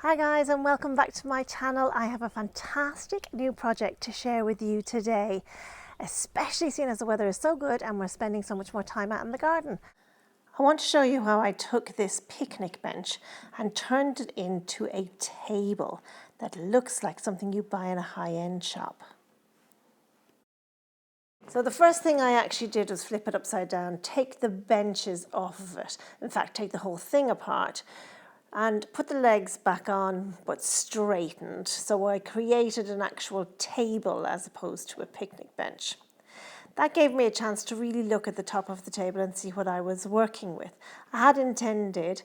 Hi guys, and welcome back to my channel. I have a fantastic new project to share with you today, especially seeing as the weather is so good and we're spending so much more time out in the garden. I want to show you how I took this picnic bench and turned it into a table that looks like something you buy in a high-end shop. So the first thing I actually did was flip it upside down, take the benches off of it, in fact take the whole thing apart, and put the legs back on but straightened. So I created an actual table as opposed to a picnic bench. That gave me a chance to really look at the top of the table and see what I was working with. I had intended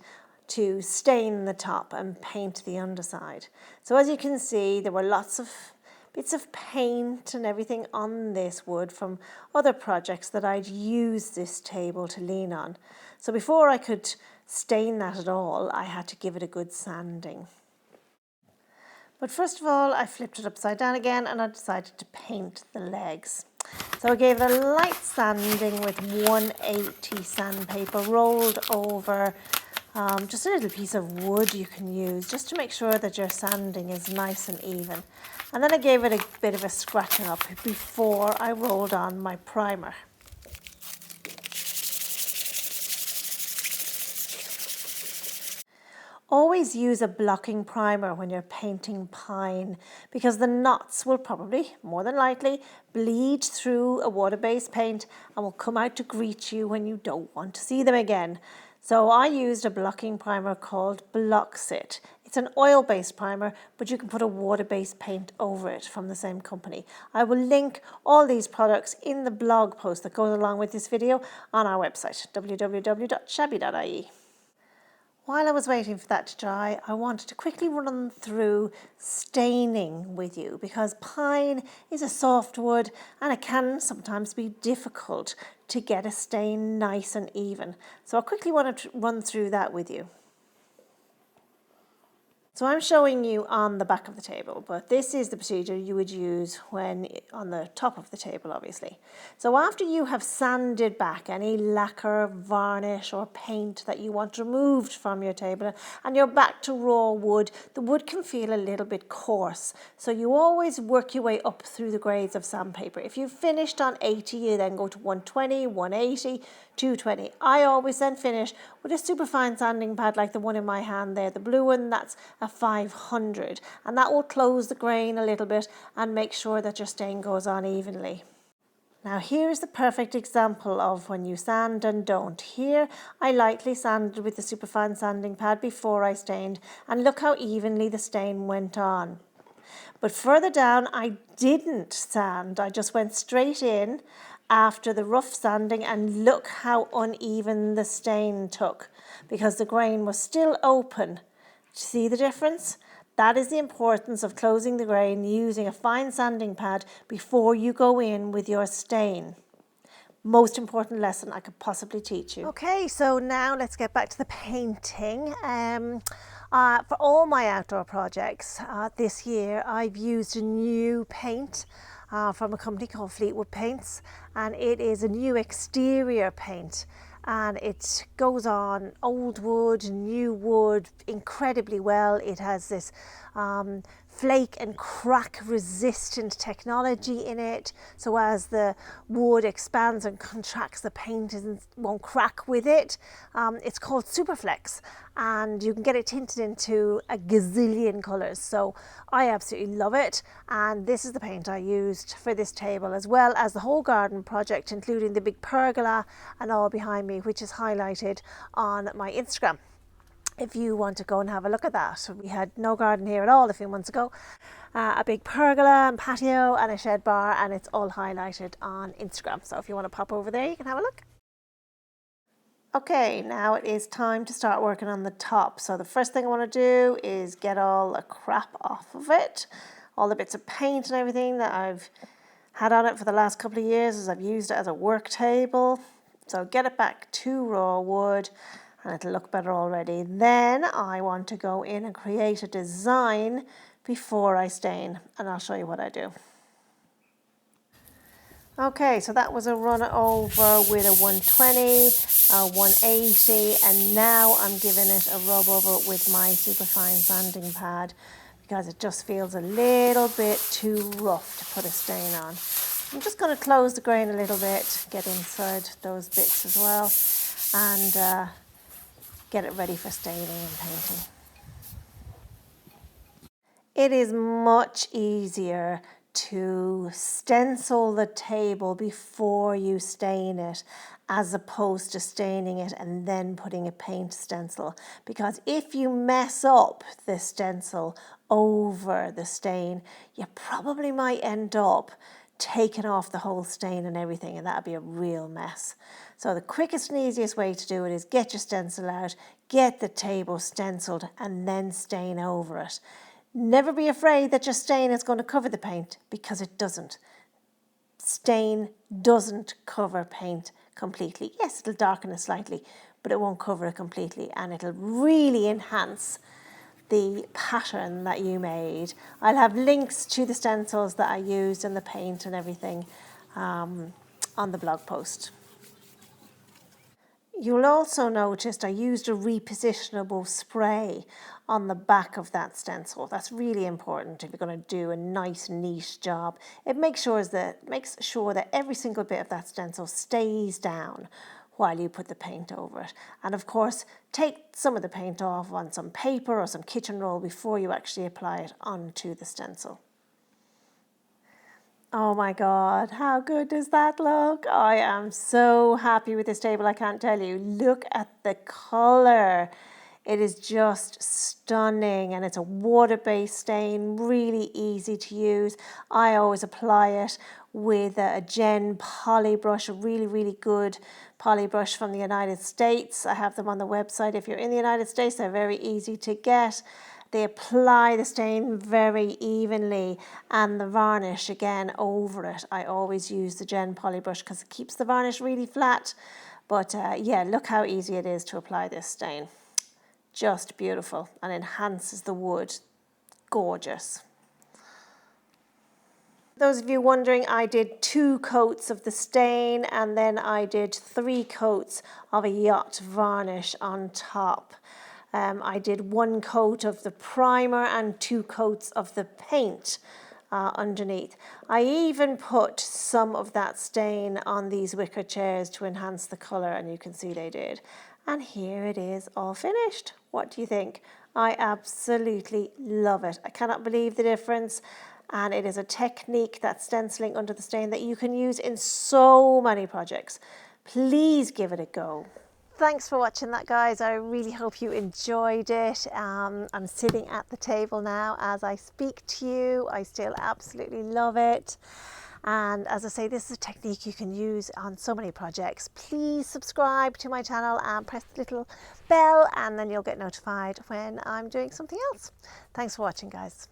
to stain the top and paint the underside. So as you can see, there were lots of bits of paint and everything on this wood from other projects that I'd used this table to lean on. So before I could stain that at all, I had to give it a good sanding. But first of all, I flipped it upside down again and I decided to paint the legs. So I gave it a light sanding with 180 sandpaper rolled over just a little piece of wood you can use just to make sure that your sanding is nice and even. And then I gave it a bit of a scratching up before I rolled on my primer. Always use a blocking primer when you're painting pine because the knots will probably, more than likely, bleed through a water-based paint and will come out to greet you when you don't want to see them again. So I used a blocking primer called Bloxit. It's an oil-based primer, but you can put a water-based paint over it from the same company. I will link all these products in the blog post that goes along with this video on our website, www.shabby.ie. While I was waiting for that to dry, I wanted to quickly run through staining with you because pine is a soft wood and it can sometimes be difficult to get a stain nice and even. So I quickly wanted to run through that with you. So I'm showing you on the back of the table, but this is the procedure you would use when on the top of the table, obviously. So after you have sanded back any lacquer, varnish or paint that you want removed from your table and you're back to raw wood, the wood can feel a little bit coarse. So you always work your way up through the grades of sandpaper. If you've finished on 80, you then go to 120, 180, 220. I always then finish with a superfine sanding pad like the one in my hand there, the blue one, that's a 500, and that will close the grain a little bit and make sure that your stain goes on evenly. Now here's the perfect example of when you sand and don't. Here I lightly sanded with the superfine sanding pad before I stained, and look how evenly the stain went on. But further down I didn't sand, I just went straight in after the rough sanding and look how uneven the stain took because the grain was still open. See the difference? That is the importance of closing the grain using a fine sanding pad before you go in with your stain. Most important lesson I could possibly teach you. Okay, so now let's get back to the painting. For all my outdoor projects this year, I've used a new paint from a company called Fleetwood Paints, and it is a new exterior paint. And it goes on old wood, new wood incredibly well. It has this flake and crack resistant technology in it, so as the wood expands and contracts, the paint won't crack with it. It's called Superflex, and you can get it tinted into a gazillion colours, so I absolutely love it. And this is the paint I used for this table, as well as the whole garden project, including the big pergola and all behind me, which is highlighted on my Instagram if you want to go and have a look at that. We had no garden here at all a few months ago. A big pergola and patio and a shed bar, and it's all highlighted on Instagram. So if you want to pop over there, you can have a look. Okay, now it is time to start working on the top. So the first thing I want to do is get all the crap off of it. All the bits of paint and everything that I've had on it for the last couple of years as I've used it as a work table. So get it back to raw wood, and it'll look better already. Then I want to go in and create a design before I stain, and I'll show you what I do. Okay, so that was a run over with a 120, a 180, and now I'm giving it a rub over with my superfine sanding pad because it just feels a little bit too rough to put a stain on. I'm just going to close the grain a little bit, get inside those bits as well, and get it ready for staining and painting. It is much easier to stencil the table before you stain it as opposed to staining it and then putting a paint stencil, because if you mess up the stencil over the stain, you probably might end up taking off the whole stain and everything, and that'd be a real mess. So the quickest and easiest way to do it is get your stencil out, get the table stenciled, and then stain over it. Never be afraid that your stain is going to cover the paint, because it doesn't. Stain doesn't cover paint completely. Yes, it'll darken it slightly, but it won't cover it completely, and it'll really enhance the pattern that you made. I'll have links to the stencils that I used and the paint and everything on the blog post. You'll also notice I used a repositionable spray on the back of that stencil. That's really important if you're going to do a nice, neat job. It makes sure that every single bit of that stencil stays down while you put the paint over it. And of course, take some of the paint off on some paper or some kitchen roll before you actually apply it onto the stencil. Oh my God, how good does that look? I am so happy with this table, I can't tell you. Look at the colour. It is just stunning, and it's a water-based stain, really easy to use. I always apply it with a Gen poly brush, a really, really good poly brush from the United States. I have them on the website. If you're in the United States, they're very easy to get. They apply the stain very evenly, and the varnish again over it. I always use the Gen poly brush because it keeps the varnish really flat. But yeah, look how easy it is to apply this stain. Just beautiful, and enhances the wood. Gorgeous. Those of you wondering, I did 2 coats of the stain, and then I did 3 coats of a yacht varnish on top. I did 1 coat of the primer and 2 coats of the paint underneath. I even put some of that stain on these wicker chairs to enhance the colour, and you can see they did. And here it is all finished. What do you think? I absolutely love it. I cannot believe the difference. And it is a technique, that stenciling under the stain, that you can use in so many projects. Please give it a go. Thanks for watching that, guys. I really hope you enjoyed it. I'm sitting at the table now as I speak to you. I still absolutely love it. And as I say, this is a technique you can use on so many projects. Please subscribe to my channel and press the little bell, and then you'll get notified when I'm doing something else. Thanks for watching, guys.